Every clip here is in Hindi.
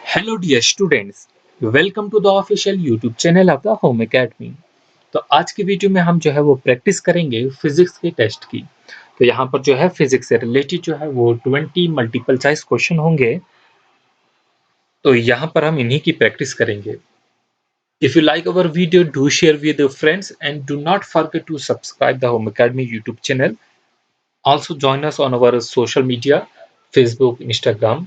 Hello dear students, welcome to the official YouTube channel of the home academy. तो आज की वीडियो में हम जो है वो प्रैक्टिस करेंगे फिजिक्स के टेस्ट की। तो यहाँ पर जो है फिजिक्स से रिलेटेड जो है वो 20 मल्टीपल चॉइस क्वेश्चन होंगे। तो यहाँ पर हम इन्हीं की प्रैक्टिस करेंगे। If you like our video, do share with your friends and do not forget to subscribe the home academy YouTube channel. Also join us on our social media, Facebook, Instagram.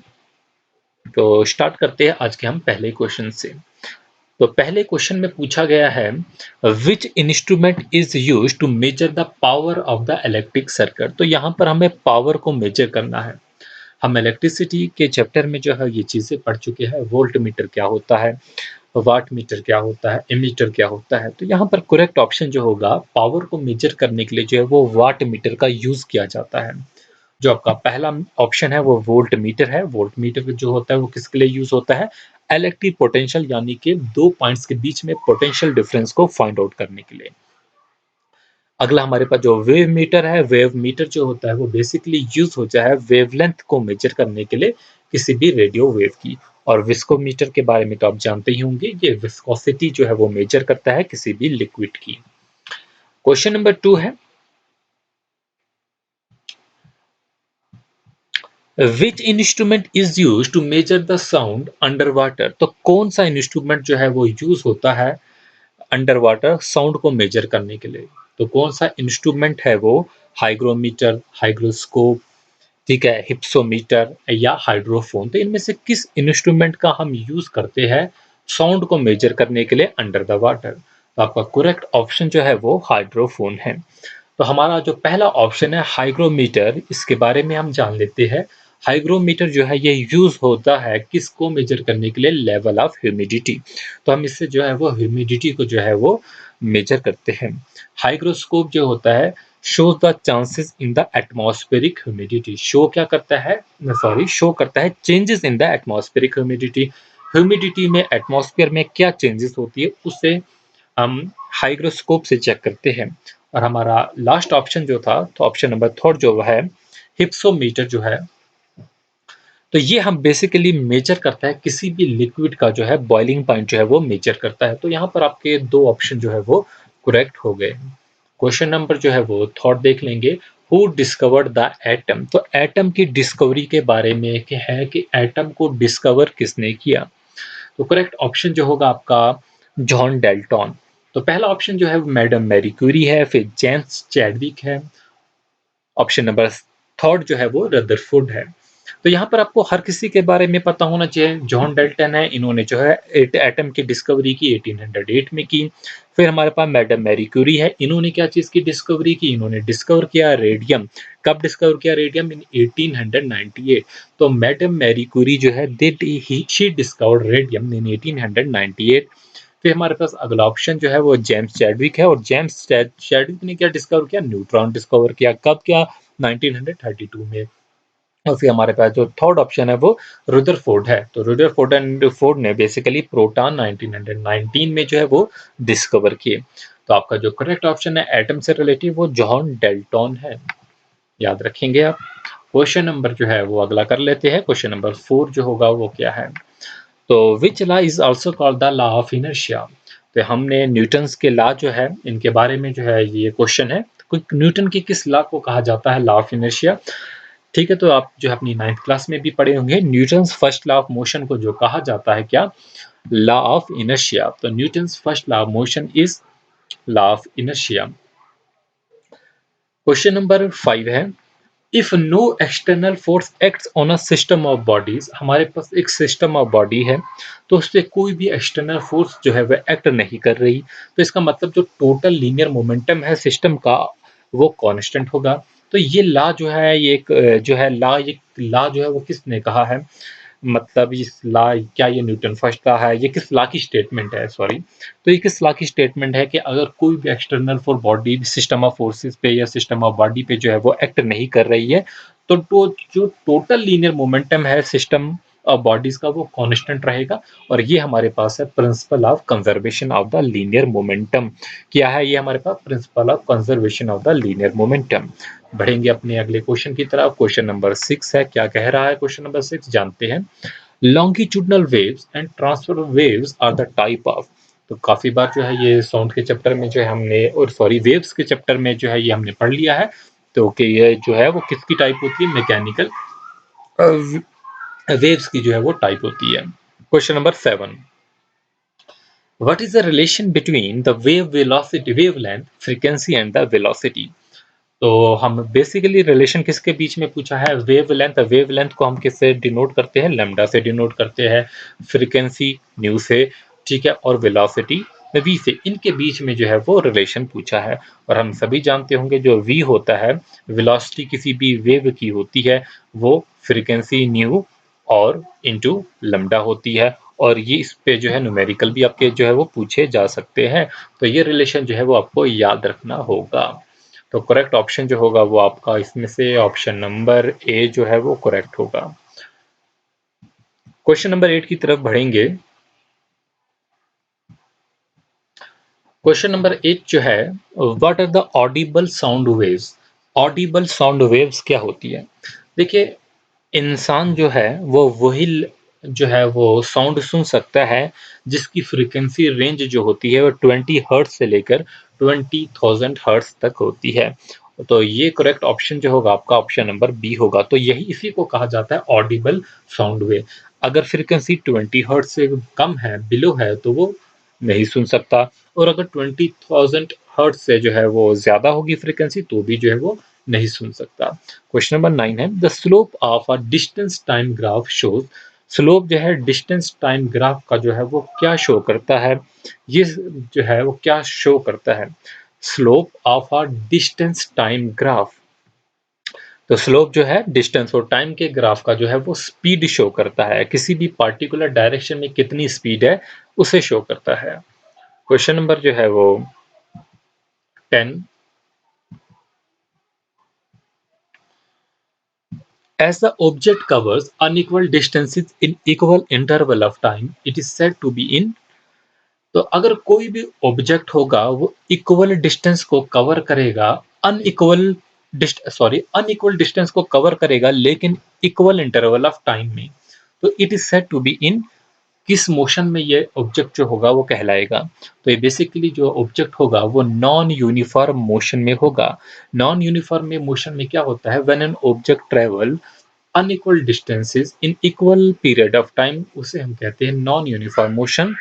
तो स्टार्ट करते हैं आज के हम पहले क्वेश्चन से। तो पहले क्वेश्चन में पूछा गया है, which instrument is use to measure the power of the electric circuit. तो यहाँ पर हमें पावर को मेजर करना है। हम इलेक्ट्रिसिटी के चैप्टर में जो है ये चीजें पढ़ चुके हैं। वोल्ट मीटर क्या होता है, वाट मीटर क्या होता है, एमीटर क्या होता है। तो यहाँ पर करेक्ट ऑप्शन जो होगा, पावर को मेजर करने के लिए जो है वो वाट मीटर का यूज किया जाता है। जो आपका पहला ऑप्शन है वो वोल्ट मीटर है। वोल्ट मीटर जो होता है वो किसके लिए यूज होता है, इलेक्ट्रिक पोटेंशियल यानी कि दो पॉइंट्स के बीच में पोटेंशियल डिफरेंस को फाइंड आउट करने के लिए। अगला हमारे पास जो वेव मीटर है, वेव मीटर जो होता है वो बेसिकली यूज होता है वेवलेंथ को मेजर करने के लिए किसी भी रेडियो वेव की। और विस्कोमीटर के बारे में तो आप जानते ही होंगे, ये विस्कोसिटी जो है वो मेजर करता है किसी भी लिक्विड की। क्वेश्चन नंबर 2 है, which instrument is use to measure the sound under water. तो कौन सा इंस्ट्रूमेंट जो है वो यूज होता है अंडर वाटर साउंड को मेजर करने के लिए। तो कौन सा इंस्ट्रूमेंट है वो, हाइग्रोमीटर, हाइग्रोस्कोप, ठीक है, हिप्सोमीटर या हाइड्रोफोन। तो इनमें से किस इंस्ट्रूमेंट का हम यूज करते हैं साउंड को मेजर करने के लिए अंडर द वाटर। तो आपका करेक्ट ऑप्शन जो है वो हाइड्रोफोन है। तो हमारा जो पहला ऑप्शन है हाइग्रोमीटर, इसके बारे में हम जान लेते हैं। हाइग्रोमीटर जो है ये यूज होता है किसको मेजर करने के लिए, लेवल ऑफ ह्यूमिडिटी। तो हम इससे जो है वो ह्यूमिडिटी को जो है वो मेजर करते हैं। हाइग्रोस्कोप जो होता है shows the chances in the atmospheric humidity. Show क्या करता है, सॉरी, शो करता है changes in the atmospheric humidity. Humidity में, एटमॉस्फेयर में क्या चेंजेस होती है उसे हम हाइग्रोस्कोप से चेक करते हैं। और हमारा लास्ट ऑप्शन जो था, तो ऑप्शन नंबर थर्ड जो है हिप्सोमीटर जो है, तो ये हम बेसिकली मेजर करता है किसी भी लिक्विड का जो है बॉइलिंग पॉइंट जो है वो मेजर करता है। तो यहाँ पर आपके दो ऑप्शन जो है वो करेक्ट हो गए। क्वेश्चन नंबर जो है वो थर्ड देख लेंगे, हु डिस्कवर्ड द एटम। तो एटम की डिस्कवरी के बारे में है कि एटम को डिस्कवर किसने किया। तो करेक्ट ऑप्शन जो होगा आपका जॉन डेल्टन। तो पहला ऑप्शन जो है वो मैडम मैरी क्यूरी है, फिर जेम्स चैडविक है, ऑप्शन नंबर थर्ड जो है वो रदरफोर्ड है। तो यहाँ पर आपको हर किसी के बारे में पता होना चाहिए। जॉन डेल्टन है, इन्होंने जो है एटम की डिस्कवरी की 1808 में की। फिर हमारे पास मैडम मैरी क्यूरी है, इन्होंने क्या चीज की डिस्कवरी की, इन्होंने डिस्कवर किया रेडियम। कब डिस्कवर किया रेडियम, इन 1898। तो मैडम मैरी क्यूरी जो है शी डिस्कवर्ड रेडियम इन 1898। फिर हमारे पास अगला ऑप्शन जो है वो जेम्स चैडविक है, और जेम्स चैडविक ने क्या डिस्कवर किया, न्यूट्रॉन डिस्कवर किया। कब किया, 1932 में। और फिर हमारे पास जो थर्ड ऑप्शन है वो रुदरफोर्ड है। तो रुदरफोर्ड एंड फोर्ड ने बेसिकली प्रोटॉन 1919 में जो है वो डिस्कवर किए। तो आपका जो करेक्ट ऑप्शन है एटम से रिलेटेड वो जॉन डेल्टन है, याद रखेंगे आप। क्वेश्चन नंबर जो है वो अगला कर लेते हैं। क्वेश्चन नंबर 4 जो होगा वो क्या है, तो which law is also called the law of inertia. तो हमने न्यूटन्स के लॉ जो है इनके बारे में जो है ये क्वेश्चन है, न्यूटन की किस लॉ को कहा जाता है लॉ ऑफ इनर्शिया। ठीक है, तो आप जो है अपनी 9th क्लास में भी पढ़े होंगे, Newton's first law of motion को जो कहा जाता है क्या, लॉ ऑफ इनर्शिया। तो Newton's first law of motion is law of inertia. Question number 5 है, if no external force acts on a system of bodies. हमारे पास एक सिस्टम ऑफ बॉडी है, तो उस पर कोई भी एक्सटर्नल फोर्स जो है वह एक्ट नहीं कर रही। तो इसका मतलब जो टोटल लीनियर मोमेंटम है सिस्टम का वो कांस्टेंट होगा। तो ये लॉ जो है, ये एक जो है लॉ, ये लॉ जो है वो किसने कहा है, मतलब इस लॉ, क्या ये न्यूटन फर्स्ट लॉ है, ये किस लॉ की स्टेटमेंट है, सॉरी। तो ये किस लॉ की स्टेटमेंट है कि अगर कोई भी external for body system of forces पे या सिस्टम ऑफ बॉडी पे जो है वो एक्ट नहीं कर रही है, तो जो टोटल लीनियर मोमेंटम है सिस्टम ऑफ बॉडीज का वो कांस्टेंट रहेगा। और ये हमारे पास है principle of conservation of the linear momentum. क्या है ये हमारे पास, principle of conservation of the linear momentum. बढ़ेंगे अपने अगले क्वेश्चन की तरफ। क्वेश्चन नंबर 6 है, क्या कह रहा है क्वेश्चन नंबर 6 जानते हैं। Longitudinal waves and transverse waves are the type of. तो काफी बार जो है ये साउंड के चैप्टर में जो है हमने, और सॉरी वेव्स के चैप्टर में जो है ये हमने पढ़ लिया है। तो कि ये जो है वो किसकी टाइप होती है, मैकेनिकल वेव्स की जो है वो टाइप होती है। Question number 7, what is the relation between the wave velocity, wavelength, frequency and the velocity. तो हम बेसिकली रिलेशन किसके बीच में पूछा है, वेवलेंथ। वेवलेंथ को हम किससे डिनोट करते हैं, लैम्डा से डिनोट करते हैं, फ्रीक्वेंसी न्यू से, ठीक है, और वेलोसिटी वी से। इनके बीच में जो है वो रिलेशन पूछा है। और हम सभी जानते होंगे जो वी होता है, वेलोसिटी किसी भी वेव की होती है, वो फ्रीक्वेंसी न्यू और इनटू लैम्डा होती है। और ये इस पे जो है न्यूमेरिकल भी आपके जो है वो पूछे जा सकते हैं। तो ये रिलेशन जो है वो आपको याद रखना होगा। तो करेक्ट ऑप्शन जो होगा वो आपका इसमें से ऑप्शन नंबर ए जो है वो करेक्ट होगा। क्वेश्चन नंबर 8 की तरफ बढ़ेंगे। क्वेश्चन नंबर 8 जो है, what are the audible sound waves. Audible sound waves क्या होती है। देखिए, इंसान जो है वो वही जो है वो साउंड सुन सकता है जिसकी फ्रीक्वेंसी रेंज जो होती है वो 20 हर्ट्ज से लेकर 20,000 हर्ट्ज तक होती है। तो ये करेक्ट ऑप्शन जो होगा आपका ऑप्शन नंबर बी होगा। तो यही इसी को कहा जाता है ऑडिबल साउंड वेव। अगर फ्रीक्वेंसी 20 हर्ट्ज से कम है, बिलो है, तो वो नहीं सुन सकता। और अगर 20,000 हर्ट्ज से जो है वो ज्यादा होगी फ्रीक्वेंसी, तो भी जो है वो नहीं सुन सकता। क्वेश्चन नंबर 9 है, the slope of a distance time graph shows. Slope जो है डिस्टेंस टाइम ग्राफ का जो है वो क्या शो करता है, ये जो है वो क्या शो करता है, slope of a distance time graph. तो स्लोप जो है डिस्टेंस और टाइम के ग्राफ का जो है वो स्पीड शो करता है, किसी भी पार्टिकुलर डायरेक्शन में कितनी स्पीड है उसे शो करता है। क्वेश्चन नंबर जो है वो 10, as the object covers unequal distances in equal interval of time, it is said to be in। तो अगर कोई भी ऑब्जेक्ट होगा वो इक्वल डिस्टेंस को कवर करेगा, अनइक्वल डिस्टेंस को कवर करेगा लेकिन इक्वल इंटरवल ऑफ टाइम में, तो it is said to be in, किस मोशन में ये ऑब्जेक्ट जो होगा वो कहलाएगा। तो ये बेसिकली जो ऑब्जेक्ट होगा वो नॉन यूनिफॉर्म मोशन में होगा। नॉन यूनिफॉर्म में मोशन में क्या होता है, when an object travel unequal distances in equal period of time, उसे हम कहते हैं नॉन यूनिफॉर्म मोशन।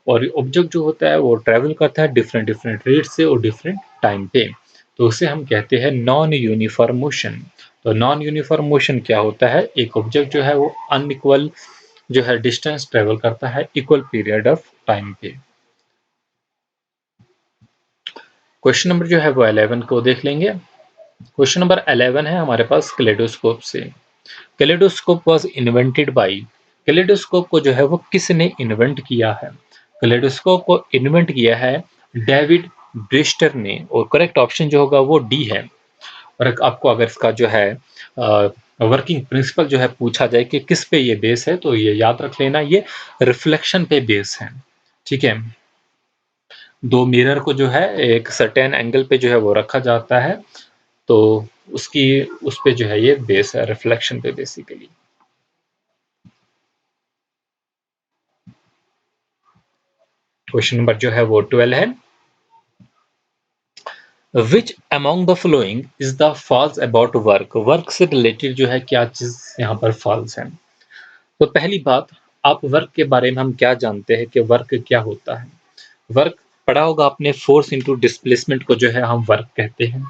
और ऑब्जेक्ट जो होता है वो ट्रेवल करता है डिफरेंट डिफरेंट रेट से और डिफरेंट टाइम पे, तो उसे हम कहते हैं नॉन यूनिफॉर्म मोशन। तो नॉन यूनिफॉर्म मोशन क्या होता है, एक ऑब्जेक्ट जो है वो अनइक्वल जो है डिस्टेंस ट्रेवल करता है इक्वल पीरियड ऑफ टाइम पे। क्वेश्चन नंबर जो है वो 11 को देख लेंगे। क्वेश्चन नंबर 11 है हमारे पास कैलेडोस्कोप से। Kaleidoscope was invented by, kaleidoscope को जो है वो किसने इन्वेंट किया है। कैलेडोस्कोप को इन्वेंट किया है डेविड ब्रिस्टर ने, और करेक्ट ऑप्शन जो होगा वो डी है। और आपको अगर इसका जो है वर्किंग प्रिंसिपल जो है पूछा जाए कि किस पे ये बेस है, तो ये याद रख लेना, ये रिफ्लेक्शन पे बेस है। ठीक है, दो मिरर को जो है एक सर्टेन एंगल पे जो है वो रखा जाता है, तो उसकी उस पे जो है ये बेस है, रिफ्लेक्शन पे बेसिकली। क्वेश्चन नंबर जो है वो 12 है, which among the following is the false about work. Work से रिलेटेड जो है क्या चीज यहाँ पर फॉल्स है। तो पहली बात, आप वर्क के बारे में हम क्या जानते हैं कि वर्क क्या होता है। वर्क पढ़ा होगा आपने, फोर्स इनटू डिस्प्लेसमेंट को जो है हम वर्क कहते हैं।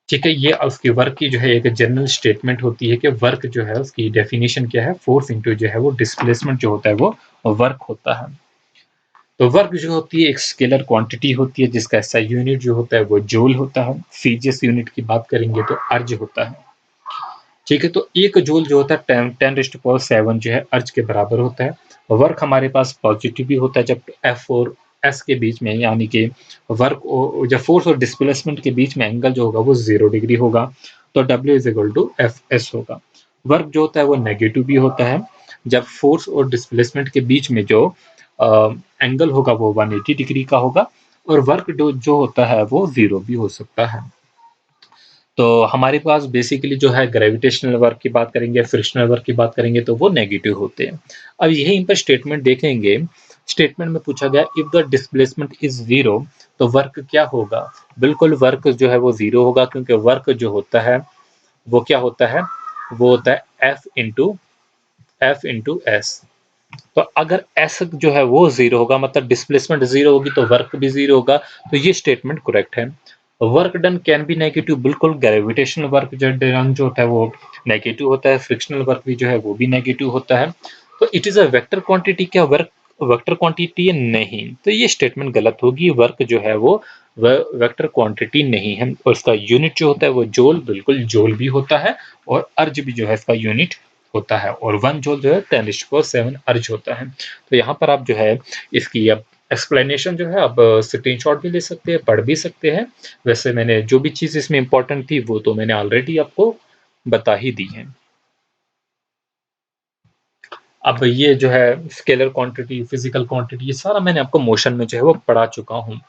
ठीक है, ये उसकी वर्क की जो है एक जनरल स्टेटमेंट होती है कि वर्क जो है उसकी डेफिनेशन क्या है, फोर्स इनटू जो है वो डिस्प्लेसमेंट जो होता है वो वर्क होता है। तो वर्क जो होती है एक स्केलर क्वांटिटी होती है जिसका एसआई यूनिट जो होता है वो जूल होता है। फीजियस यूनिट की बात करेंगे तो अर्ज होता है। ठीक है, तो एक जूल जो होता है 10⁻⁷ जो है अर्ज के बराबर होता है। वर्क हमारे पास पॉजिटिव भी होता है जब एफ और एस के बीच में, यानी कि वर्क जब फोर्स और डिस्प्लेसमेंट के बीच में एंगल जो होगा वो 0 डिग्री होगा, तो W is equal to F S होगा। वर्क जो होता है वो नेगेटिव भी होता है जब फोर्स और डिस्प्लेसमेंट के बीच में जो एंगल होगा वो 180 डिग्री का होगा, और वर्क जो होता है वो 0 भी हो सकता है। तो हमारे पास बेसिकली जो है ग्रेविटेशनल वर्क की बात करेंगे, फ्रिक्शनल वर्क की बात करेंगे तो वो नेगेटिव होते हैं। अब यहीं पर स्टेटमेंट देखेंगे, स्टेटमेंट में पूछा गया if the displacement is zero, तो वर्क क्या होगा? बिल्कुल वर्क जो है वो जीरो होगा, क्योंकि वर्क जो होता है वो क्या होता है? वो होता है एफ इंटू एस। तो अगर एस जो है वो जीरो होगा, मतलब डिस्प्लेसमेंट जीरो होगी, तो वर्क भी जीरो होगा। तो ये स्टेटमेंट करेक्ट है। Work done can be negative, बिल्कुल ग्रेविटेशनल वर्क जो डन जो होता है वो नेगेटिव होता है, फ्रिक्शनल वर्क भी जो है वो भी नेगेटिव होता है। तो it is a vector quantity, क्या वर्क वेक्टर क्वांटिटी है? नहीं, तो ये स्टेटमेंट गलत होगी। वर्क जो है वो वेक्टर क्वांटिटी नहीं है, और इसका यूनिट जो होता है वो जूल, बिल्कुल जूल भी होता है, और अर्ज भी जो है इसका यूनिट होता है, और 1 जूल जो है 10⁻⁷ अर्ज होता है। तो यहाँ पर आप जो है इसकी अब एक्सप्लेनेशन जो है, अब स्क्रीनशॉट भी ले सकते हैं, पढ़ भी सकते हैं। वैसे मैंने जो भी चीज़ इसमें इंपॉर्टेंट थी वो तो मैंने ऑलरेडी आपको बता ही दी है। अब ये जो है स्केलर क्वांटिटी, फिजिकल क्वांटिटी, ये सारा मैंने आपको मोशन में जो है वो पढ़ा चुका हूँ।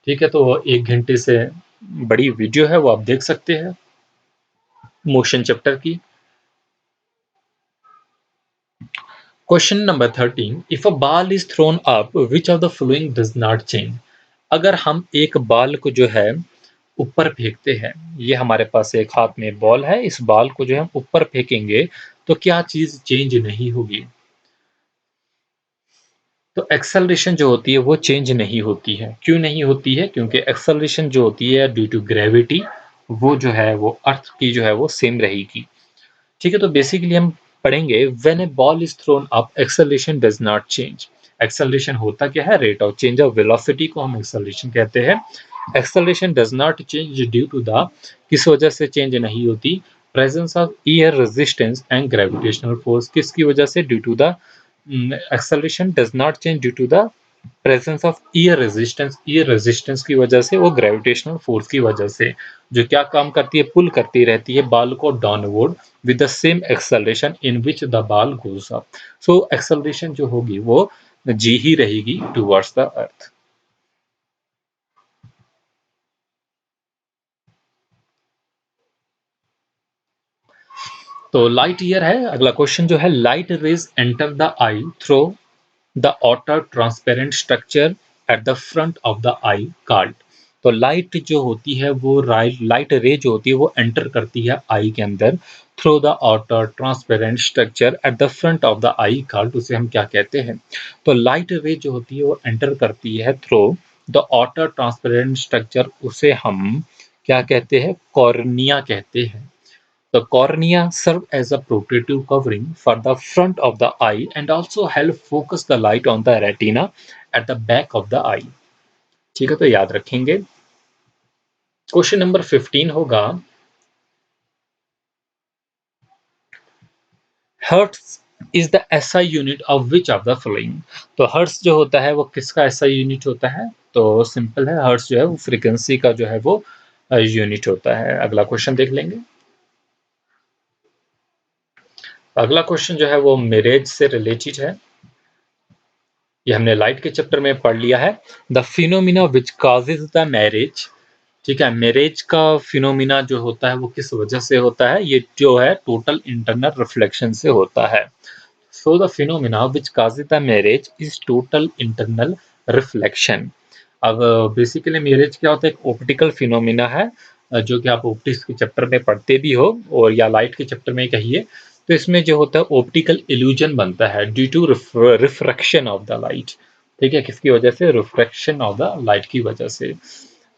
ठीक है, तो 1 घंटे से बड़ी वीडियो है वो आप देख सकते हैं मोशन चैप्टर की। Question number 13, if a ball is thrown up which of the following does not change. अगर हम एक बॉल को जो है ऊपर फेंकते हैं, ये हमारे पास एक हाथ में बॉल है, इस बॉल को जो है हम ऊपर फेंकेंगे तो क्या चीज चेंज नहीं होगी? तो एक्सेलरेशन जो होती है वो चेंज नहीं होती है। क्यों नहीं होती है? क्योंकि एक्सेलरेशन जो होती है ड्यू टू ग्रेविटी, वो जो है वो अर्थ की जो है वो सेम रहेगी। ठीक है, तो बेसिकली हम पढ़ेंगे when a ball is thrown up acceleration does not change. Acceleration होता क्या है? Rate of change of velocity को हम एक्सेलरेशन कहते हैं। Acceleration does not change due to the, किस वजह से चेंज नहीं होती? Presence of air resistance and gravitational force. किसकी वजह से? Due to the acceleration does not change due to the presence of air resistance. Air resistance की वजह से, वो ग्रेविटेशनल फोर्स की वजह से, जो क्या काम करती है? पुल करती रहती है बॉल को downward with the same acceleration in which the ball goes up. So acceleration जो होगी वो जी ही रहेगी टुवर्ड्स द अर्थ। तो लाइट ईयर है अगला क्वेश्चन जो है, light rays enter the I through the outer transparent structure at the front of the I called. तो लाइट जो होती है वो लाइट रे जो होती है वो एंटर करती है आई के अंदर through the outer transparent structure at the front of the I called. उसे हम क्या कहते हैं? तो लाइट रे जो होती है वो एंटर करती है through the outer transparent structure, उसे हम क्या कहते हैं? कॉर्निया कहते हैं। The cornea serve as a protective covering for the front of the eye and also help focus the light on the retina at the back of the eye। ठीक है, तो याद रखेंगे। क्वेश्चन नंबर 15 होगा, hertz is the SI unit of which of the following. तो हर्ट्स जो होता है वो किसका एसआई यूनिट होता है? तो सिंपल है, हर्ट्स जो है वो फ्रीक्वेंसी का जो है वो यूनिट होता है। अगला क्वेश्चन देख लेंगे। अगला क्वेश्चन जो है वो मैरिज से रिलेटेड है। ये हमने लाइट के चैप्टर में पढ़ लिया है। The phenomena which causes the marriage. ठीक है, मैरिज का फिनोमिना जो होता है वो किस वजह से होता है? ये जो है टोटल इंटरनल रिफ्लेक्शन से होता है। So the phenomena which causes the marriage is total internal reflection. अब बेसिकली मैरिज क्या होता है? एक ऑप्टिकल फिनोमिना है, जो कि आप ऑप्टिक्स के चैप्टर में पढ़ते भी हो, और या लाइट के चैप्टर में कहिए। तो इसमें जो होता है ऑप्टिकल इल्यूजन बनता है due to refraction of the light. ठीक है, किसकी वजह से? रिफ्रैक्शन ऑफ द लाइट की वजह से।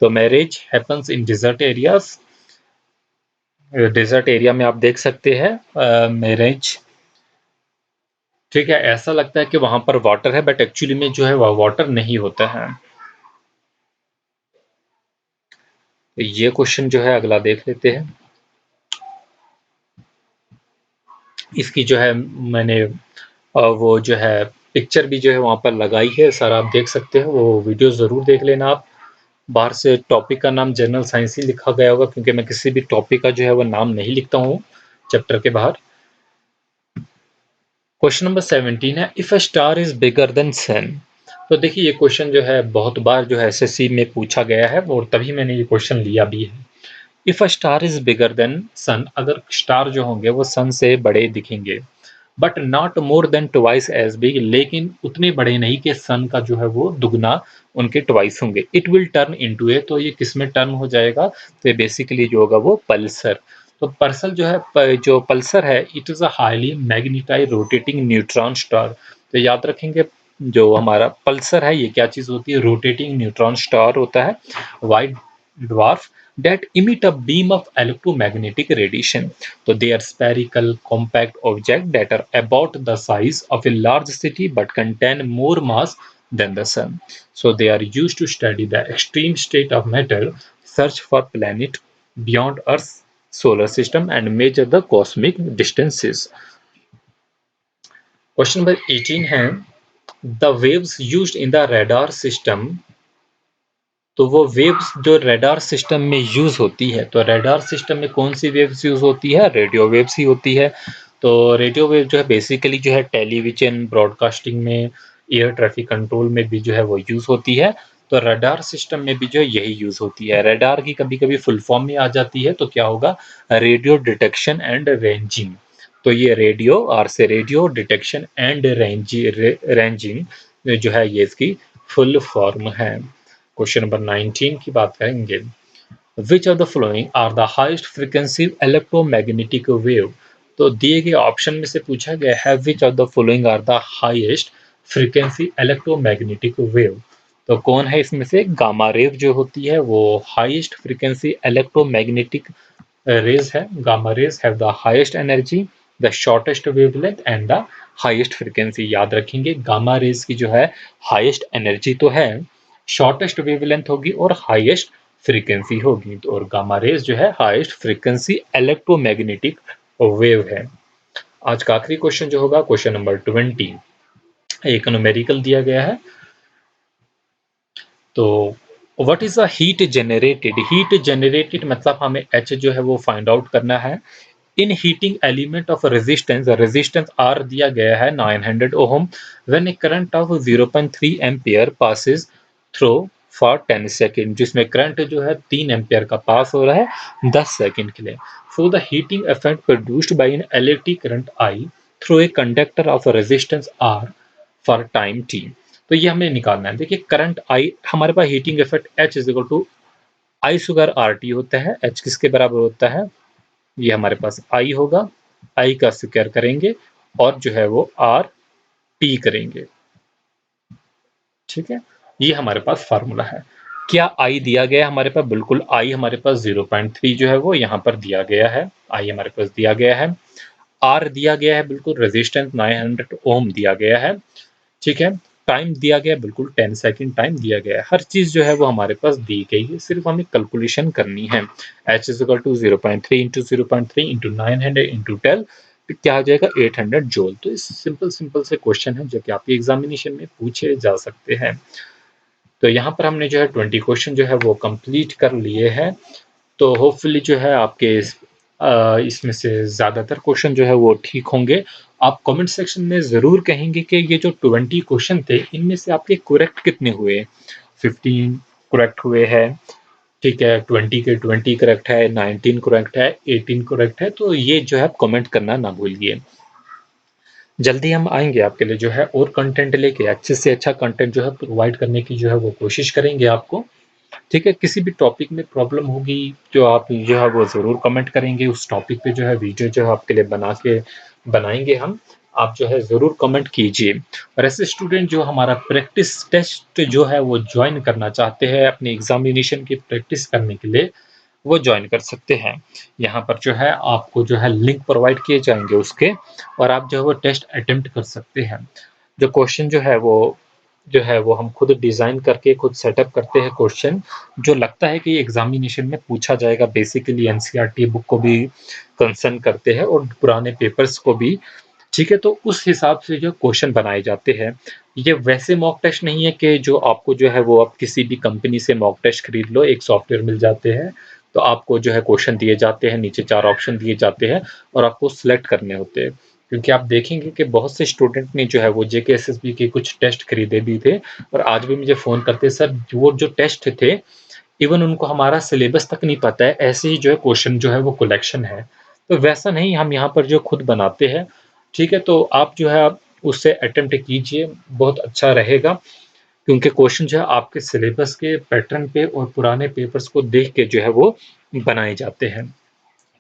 तो mirage happens in desert areas. Desert area में आप देख सकते हैं मैरिज। ठीक है, ऐसा लगता है कि वहां पर वाटर है, बट एक्चुअली में जो है वह वाटर नहीं होता है। तो ये क्वेश्चन जो है अगला देख लेते हैं। इसकी जो है मैंने वो जो है पिक्चर भी जो है वहाँ पर लगाई है, सर आप देख सकते हैं, वो वीडियो ज़रूर देख लेना आप। बाहर से टॉपिक का नाम जनरल साइंस ही लिखा गया होगा, क्योंकि मैं किसी भी टॉपिक का जो है वो नाम नहीं लिखता हूँ चैप्टर के बाहर। क्वेश्चन नंबर 17 है, if a star is bigger than sun. तो देखिए ये क्वेश्चन जो है बहुत बार जो है एसएससी में पूछा गया है, और तभी मैंने ये क्वेश्चन लिया भी है। If a star is bigger than sun, अगर स्टार जो होंगे वो सन से बड़े दिखेंगे, but not more than twice as big, लेकिन उतने बड़े नहीं कि सन का जो है वो दुगना उनके ट्वाइस होंगे, इट विल टर्न इनटू ए, तो ये किस में टर्न हो जाएगा, तो ये बेसिकली जो होगा वो पल्सर। तो पर्सल जो है जो पल्सर है, it is a highly magnetize rotating neutron star. तो याद रखेंगे जो हमारा पल्सर है ये क्या चीज होती है, रोटेटिंग न्यूट्रॉन स्टार होता है, white dwarf that emit a beam of electromagnetic radiation. So they are spherical, compact objects that are about the size of a large city but contain more mass than the sun. So they are used to study the extreme state of matter, search for planets beyond Earth's solar system, and measure the cosmic distances. Question number 18 है, the waves used in the radar system, तो वो वेव्स जो रडार सिस्टम में यूज होती है, तो रडार सिस्टम में कौन सी वेव्स यूज होती है, रेडियो वेव्स ही होती है। तो रेडियो वेव जो है बेसिकली जो है टेलीविजन ब्रॉडकास्टिंग में, एयर ट्रैफिक कंट्रोल में भी जो है वो यूज होती है। तो रडार सिस्टम में भी जो है यही यूज होती है। रडार की कभी कभी फुल फॉर्म में आ जाती है, तो क्या होगा, रेडियो डिटेक्शन एंड रेंजिंग। तो ये रेडियो, आर से रेडियो डिटेक्शन एंड रेंजिंग जो है ये इसकी फुल फॉर्म है। क्वेश्चन नंबर 19 की बात करेंगे, which of the following are the highest frequency electromagnetic wave. तो दिए गए ऑप्शन में से पूछा गया है which of the following are the highest frequency electromagnetic wave. तो कौन है इसमें से, गामा रेव जो होती है वो हाइस्ट फ्रीक्वेंसी इलेक्ट्रोमैग्नेटिक रेज है। Gamma rays have the highest energy, the shortest wavelength and the highest frequency. याद रखेंगे गामा रेज की जो है हाइस्ट एनर्जी तो है, शॉर्टेस्ट वेवलेंथ होगी और हाईएस्ट फ्रीक्वेंसी होगी। तो और गामा रेज जो है हाईएस्ट फ्रीक्वेंसी इलेक्ट्रोमैग्नेटिक वेव है। आज का आखिरी क्वेश्चन जो होगा क्वेश्चन नंबर 20, एक न्यूमेरिकल दिया गया है। तो what is a heat generated, heat generated मतलब हमें एच जो है वो फाइंड आउट करना है। In heating element of resistance, resistance R दिया गया है 900 ohm, when a current of 0.3 ampere passes through for 10 second, जिसमें करंट जो है 3 एम्पियर का पास हो रहा है 10 सेकेंड के लिए। So the heating effect produced by an electric current I through a conductor of resistance R for time T. तो ये हमें निकालना है। देखिए करंट आई, हमारे पास heating effect H is equal to I square R T होता है। एच किसके बराबर होता है, ये हमारे पास आई होगा, आई का स्क्वायर करेंगे और जो है वो आर टी करेंगे। ठीक है, ये हमारे पास फार्मूला है। क्या आई दिया गया है हमारे पास, बिल्कुल आई हमारे पास 0.3 जो है वो यहाँ पर दिया गया है, आई हमारे पास दिया गया है। आर दिया गया है, बिल्कुल रेजिस्टेंस 900 ओम दिया गया है। ठीक है, टाइम दिया गया, बिल्कुल 10 सेकंड टाइम दिया गया है। हर चीज जो है वो हमारे पास दी गई है, सिर्फ हमें कैलकुलेशन करनी है। H is equal to 0.3 into 0.3 into 900 into 10, क्या आ जाएगा 800 जूल। तो इस सिंपल सिंपल से क्वेश्चन है जो कि आपके एग्जामिनेशन में पूछे जा सकते हैं। तो यहाँ पर हमने जो है 20 क्वेश्चन जो है वो कंप्लीट कर लिए हैं। तो होपफुली जो है आपके इसमें से ज़्यादातर क्वेश्चन जो है वो ठीक होंगे। आप कमेंट सेक्शन में ज़रूर कहेंगे कि ये जो 20 क्वेश्चन थे इनमें से आपके करेक्ट कितने हुए। 15 करेक्ट हुए हैं, ठीक है, 20 के 20 करेक्ट है, 19 करेक्ट है, 18 करेक्ट है। तो ये जो है आप कमेंट करना ना भूलिए। जल्दी हम आएंगे आपके लिए जो है और कंटेंट लेके, अच्छे से अच्छा कंटेंट जो है प्रोवाइड करने की जो है वो कोशिश करेंगे आपको। ठीक है, किसी भी टॉपिक में प्रॉब्लम होगी जो आप जो है वो ज़रूर कमेंट करेंगे, उस टॉपिक पे जो है वीडियो जो है आपके लिए बनाएंगे हम। आप जो है ज़रूर कमेंट कीजिए। और ऐसे स्टूडेंट जो हमारा प्रैक्टिस टेस्ट जो है वो ज्वाइन करना चाहते हैं अपने एग्जामिनेशन की प्रैक्टिस करने के लिए, वो ज्वाइन कर सकते हैं। यहाँ पर जो है आपको जो है लिंक प्रोवाइड किए जाएंगे उसके, और आप जो है वो टेस्ट अटेम्प्ट कर सकते हैं। जो क्वेश्चन जो है वो हम खुद डिज़ाइन करके खुद सेटअप करते हैं क्वेश्चन, जो लगता है कि एग्जामिनेशन में पूछा जाएगा। बेसिकली एनसीईआरटी बुक को भी कंसर्न करते हैं और पुराने पेपर्स को भी। ठीक है, तो उस हिसाब से जो क्वेश्चन बनाए जाते हैं। ये वैसे मॉक टेस्ट नहीं है कि जो आपको जो है वो आप किसी भी कंपनी से मॉक टेस्ट खरीद लो, एक सॉफ्टवेयर मिल जाते हैं, तो आपको जो है क्वेश्चन दिए जाते हैं, नीचे 4 ऑप्शन दिए जाते हैं और आपको सिलेक्ट करने होते हैं। क्योंकि आप देखेंगे कि बहुत से स्टूडेंट ने जो है वो जेके एसएसबी के कुछ टेस्ट खरीदे भी थे और आज भी मुझे फ़ोन करते, सर वो जो टेस्ट थे इवन उनको हमारा सिलेबस तक नहीं पता है, ऐसे ही जो है क्वेश्चन जो है वो कलेक्शन है। तो वैसा नहीं हम यहाँ पर जो खुद बनाते हैं, ठीक है? तो आप जो है आप उससे अटेम्प्ट कीजिए, बहुत अच्छा रहेगा क्योंकि क्वेश्चन जो है आपके सिलेबस के पैटर्न पे और पुराने पेपर्स को देख के जो है वो बनाए जाते हैं।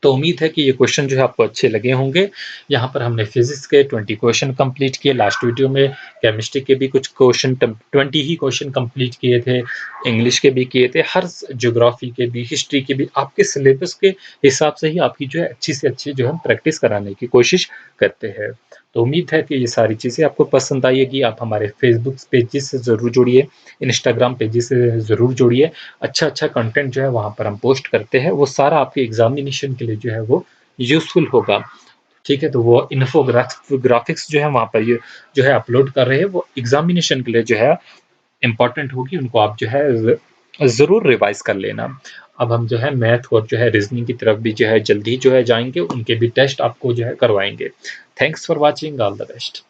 तो उम्मीद है कि ये क्वेश्चन जो है आपको अच्छे लगे होंगे। यहाँ पर हमने फिज़िक्स के 20 क्वेश्चन कंप्लीट किए, लास्ट वीडियो में केमिस्ट्री के भी कुछ क्वेश्चन 20 ही क्वेश्चन कंप्लीट किए थे, इंग्लिश के भी किए थे, हर ज्योग्राफी के भी, हिस्ट्री के भी, आपके सिलेबस के हिसाब से ही आपकी जो है अच्छी से अच्छी जो है प्रैक्टिस कराने की कोशिश करते हैं। तो उम्मीद है कि ये सारी चीज़ें आपको पसंद आएगी। आप हमारे फेसबुक पेजेस से ज़रूर जुड़िए, इंस्टाग्राम पेजेस से ज़रूर जुड़िए। अच्छा-अच्छा कंटेंट जो है वहाँ पर हम पोस्ट करते हैं, वो सारा आपके एग्ज़ामिनेशन के लिए जो है वो यूज़फुल होगा, ठीक है? तो वो ग्राफ़िक्स जो है वहाँ पर ये जो है अपलोड कर रहे हैं, वो एग्ज़ामिनेशन के लिए जो है इम्पोर्टेंट होगी, उनको आप जो है ज़रूर रिवाइज़ कर लेना। अब हम जो है मैथ और जो है रीज़निंग की तरफ भी जो है जल्दी जो है जाएँगे, उनके भी टेस्ट आपको जो है करवाएँगे। Thanks for watching, all the best.